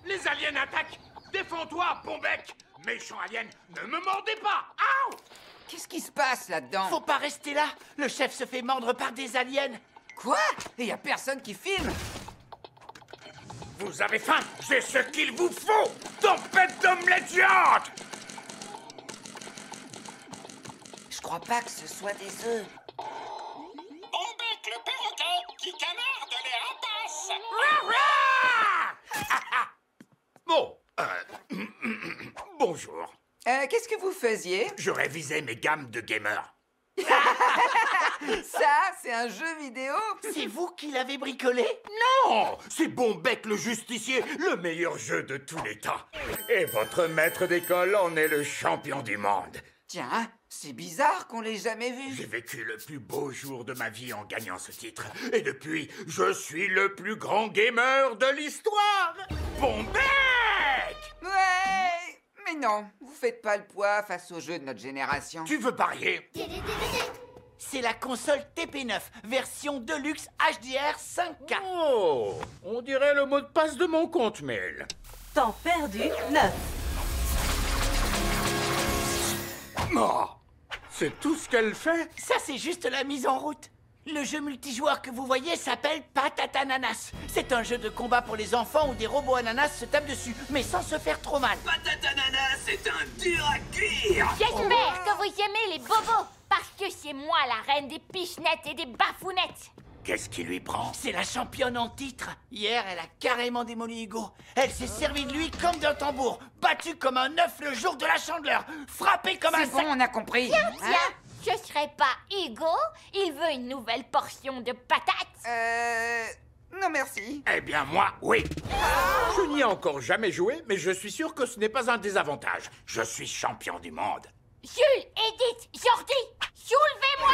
Les aliens attaquent! Défends-toi, bon bec! Méchant alien, ne me mordez pas! Aouh! Qu'est-ce qui se passe là-dedans? Faut pas rester là. Le chef se fait mordre par des aliens. Quoi? Et y a personne qui filme? Vous avez faim? J'ai ce qu'il vous faut! Tempête d'omelette géante! Je crois pas que ce soit des œufs. Bombec le perroquet qui canarde les rapaces. Bon, bonjour. Qu'est-ce que vous faisiez? Je révisais mes gammes de gamer. Ça, c'est un jeu vidéo? C'est vous qui l'avez bricolé? Non! C'est Bombec le justicier, le meilleur jeu de tous les temps. Et votre maître d'école en est le champion du monde. Tiens, c'est bizarre qu'on l'ait jamais vu. J'ai vécu le plus beau jour de ma vie en gagnant ce titre. Et depuis, je suis le plus grand gamer de l'histoire. Bombec! Ouais, mais non, vous faites pas le poids face aux jeux de notre génération. Tu veux parier? C'est la console TP9, version Deluxe HDR 5K. Oh, on dirait le mot de passe de mon compte mail. Temps perdu, 9. Oh, c'est tout ce qu'elle fait? Ça, c'est juste la mise en route. Le jeu multijoueur que vous voyez s'appelle Patate Ananas. C'est un jeu de combat pour les enfants où des robots ananas se tapent dessus, mais sans se faire trop mal. Patate ananas est un dur à cuire. J'espère que vous aimez les bobos, parce que c'est moi la reine des pichenettes et des bafounettes. Qu'est-ce qui lui prend? C'est la championne en titre. Hier, elle a carrément démoli Hugo. Elle s'est servie de lui comme d'un tambour, battu comme un œuf le jour de la Chandeleur, frappé comme un C'est bon, on a compris. Tiens, je serai pas Hugo. Il veut une nouvelle portion de patates. Non merci. Eh bien, moi, oui. Je n'y ai encore jamais joué, mais je suis sûr que ce n'est pas un désavantage. Je suis champion du monde. Jules, Edith, Jordi, soulevez-moi.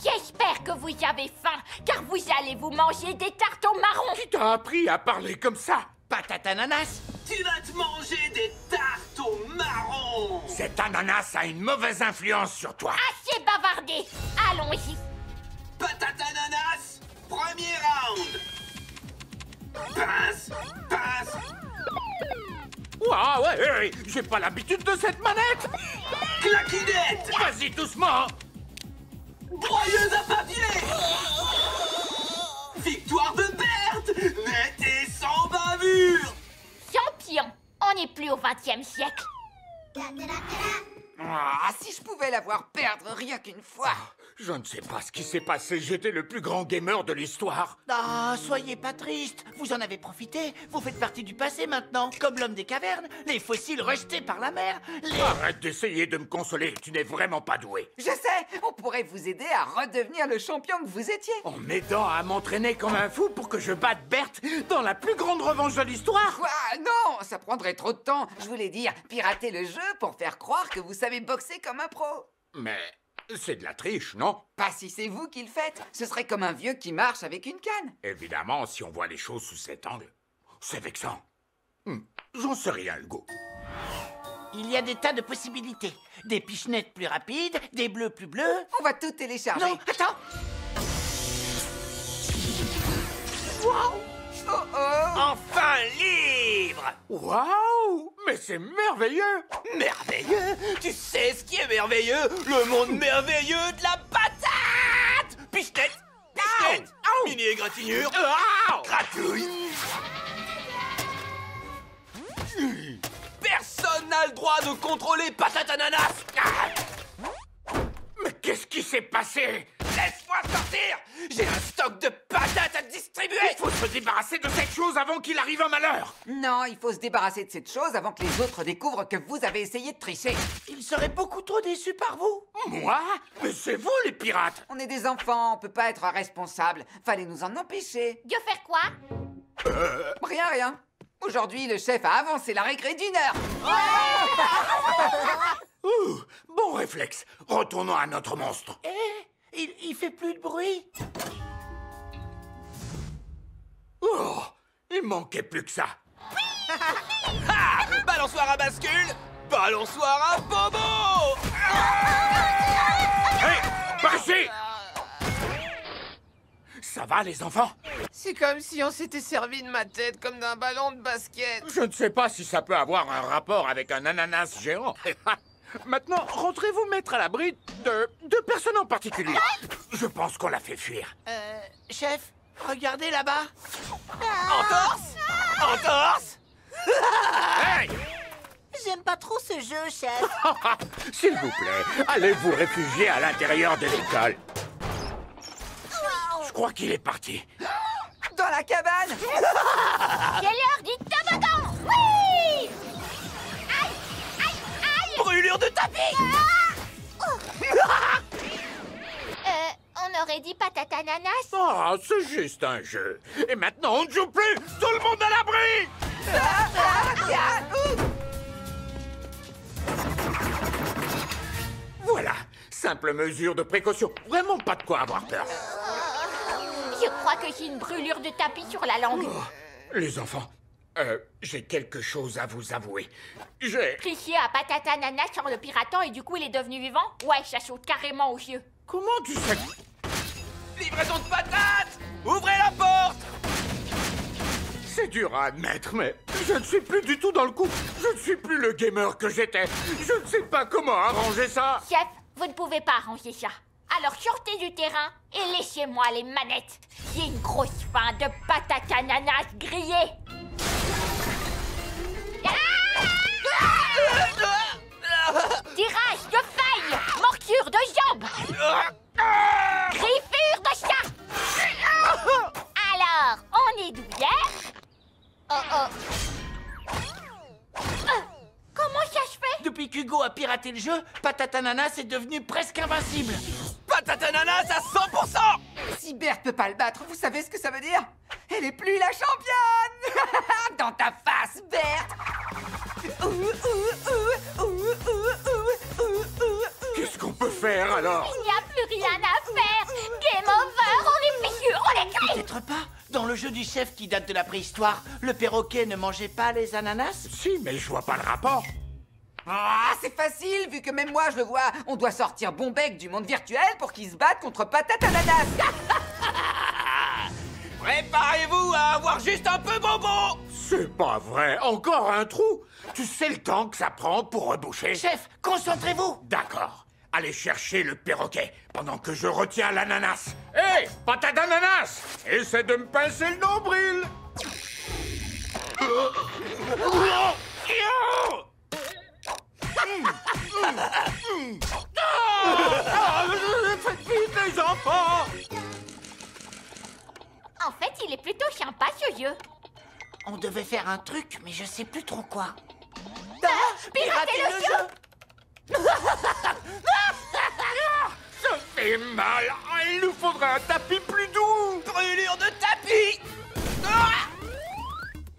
J'espère que vous avez faim, car vous allez vous manger des tartes au marron. Qui t'a appris à parler comme ça? Patate Ananas. Tu vas te manger des tartes au marron. Cet ananas a une mauvaise influence sur toi. Assez bavardé. Allons-y. Patate ananas, premier round. Pince, pince. Ouah, ouais, j'ai pas l'habitude de cette manette. Claquinette, Vas-y, doucement. broyeuse à papier. Victoire de Berthe, nette et sans bavure. Champion, on n'est plus au XXe siècle. Ah, si je pouvais la voir perdre rien qu'une fois. Je ne sais pas ce qui s'est passé. J'étais le plus grand gamer de l'histoire. Ah, soyez pas triste. Vous en avez profité. Vous faites partie du passé maintenant. Comme l'homme des cavernes, les fossiles rejetés par la mer, les... Arrête d'essayer de me consoler. Tu n'es vraiment pas doué. Je sais, on pourrait vous aider à redevenir le champion que vous étiez. En m'aidant à m'entraîner comme un fou pour que je batte Berthe dans la plus grande revanche de l'histoire. Quoi? Non, ça prendrait trop de temps. Je voulais dire, pirater le jeu pour faire croire que vous savez boxer comme un pro. Mais c'est de la triche, non? Pas si c'est vous qui le faites. Ce serait comme un vieux qui marche avec une canne. Évidemment, si on voit les choses sous cet angle, c'est vexant. J'en sais rien, Hugo. Il y a des tas de possibilités. Des pichenettes plus rapides, des bleus plus bleus. On va tout télécharger. Non, attends. Oh oh. Enfin libre. Waouh! Mais c'est merveilleux! Merveilleux. Tu sais ce qui est merveilleux? Le monde merveilleux de la patate. Pichenette, pichenette, mini égratignure, gratouille. Personne n'a le droit de contrôler patate ananas. Mais qu'est-ce qui s'est passé? Laisse-moi sortir. J'ai un stock de patates à distribuer. Il faut se débarrasser de cette chose avant qu'il arrive un malheur! Non, il faut se débarrasser de cette chose avant que les autres découvrent que vous avez essayé de tricher. Ils seraient beaucoup trop déçus par vous. Moi? Mais c'est vous les pirates! On est des enfants, on peut pas être responsables. Fallait nous en empêcher. De faire quoi? Rien, rien. Aujourd'hui, le chef a avancé la récré d'une heure. Ouh, bon réflexe. Retournons à notre monstre. Il fait plus de bruit. Il manquait plus que ça. Ah, balançoire à bascule, balançoire à bobo. Hé, par ici! Ça va, les enfants? C'est comme si on s'était servi de ma tête comme d'un ballon de basket. Je ne sais pas si ça peut avoir un rapport avec un ananas géant. Maintenant, rentrez-vous mettre à l'abri de deux personnes en particulier. Je pense qu'on l'a fait fuir. Chef, regardez là-bas. Entorse, entorse. Hey! J'aime pas trop ce jeu, chef. S'il vous plaît, allez vous réfugier à l'intérieur de l'école. Je crois qu'il est parti. Dans la cabane. C'est l'heure du toboggan. Oui. Aïe, aïe, aïe. Brûlure de tapis. On aurait dit patate ananas. Ah, c'est juste un jeu. Et maintenant, on ne joue plus. Tout le monde à l'abri. Voilà, simple mesure de précaution. Vraiment pas de quoi avoir peur. Je crois que j'ai une brûlure de tapis sur la langue. Les enfants, j'ai quelque chose à vous avouer. J'ai... Triché à patate ananas sur le piratant et du coup il est devenu vivant? Ouais, ça saute carrément aux yeux. Comment tu sais... Livraison de patates. Ouvrez la porte. C'est dur à admettre, mais je ne suis plus du tout dans le coup. Je ne suis plus le gamer que j'étais. Je ne sais pas comment arranger ça. Chef, vous ne pouvez pas arranger ça. Alors sortez du terrain et laissez-moi les manettes. J'ai une grosse faim de patates ananas grillées. Tirage de feuilles, morsure de jambes, griffure de chat. Alors, on est d'où hier? Comment ça se fait? Depuis qu'Hugo a piraté le jeu, Patate Ananas est devenu presque invincible. Patate ananas à 100%. Si Berthe peut pas le battre, vous savez ce que ça veut dire? Elle est plus la championne. Dans ta face, Berthe. Qu'est-ce qu'on peut faire alors? Il n'y a plus rien à faire. Game over, on est fichu, on est gris. Peut-être pas. Dans le jeu du chef qui date de la préhistoire, le perroquet ne mangeait pas les ananas? Si, mais je vois pas le rapport. Ah, c'est facile, vu que même moi je le vois. On doit sortir Bombec du monde virtuel pour qu'il se batte contre Patate Ananas. Préparez-vous à avoir juste un peu bobo. C'est pas vrai. Encore un trou. Tu sais le temps que ça prend pour reboucher? Chef, concentrez-vous. D'accord. Allez chercher le perroquet pendant que je retiens l'ananas. Hé, patate ananas! Essaie de me pincer le nombril. Faites vite, les enfants! En fait, il est plutôt sympa ce jeu. On devait faire un truc, mais je sais plus trop quoi. Pirater le jeu. Ça fait mal. Il nous faudrait un tapis plus doux. Brûlure de tapis.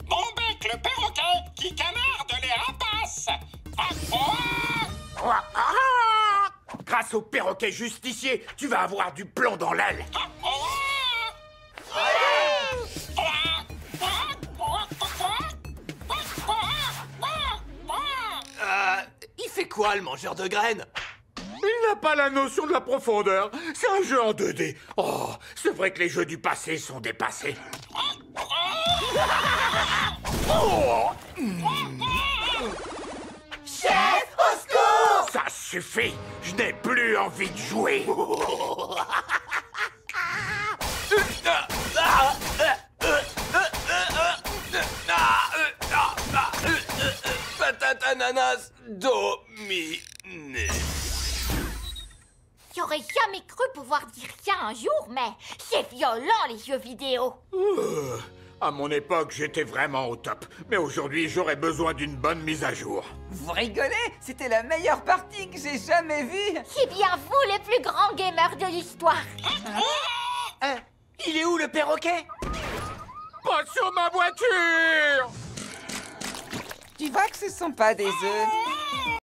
Bombec le perroquet qui canarde les rapaces. Grâce au perroquet justicier, tu vas avoir du plomb dans l'aile. Il fait quoi le mangeur de graines? Il n'a pas la notion de la profondeur. C'est un jeu en 2D. Oh, c'est vrai que les jeux du passé sont dépassés. Oh. Chef, au secours! Ça suffit. Je n'ai plus envie de jouer. Patate ananas dominé. J'aurais jamais cru pouvoir dire ça un jour, mais c'est violent les jeux vidéo. À mon époque, j'étais vraiment au top. Mais aujourd'hui, j'aurais besoin d'une bonne mise à jour. Vous rigolez? C'était la meilleure partie que j'ai jamais vue. C'est bien vous les plus grands gamers de l'histoire. Il est où le perroquet? Pas sur ma voiture! Tu vois que ce sont pas des œufs.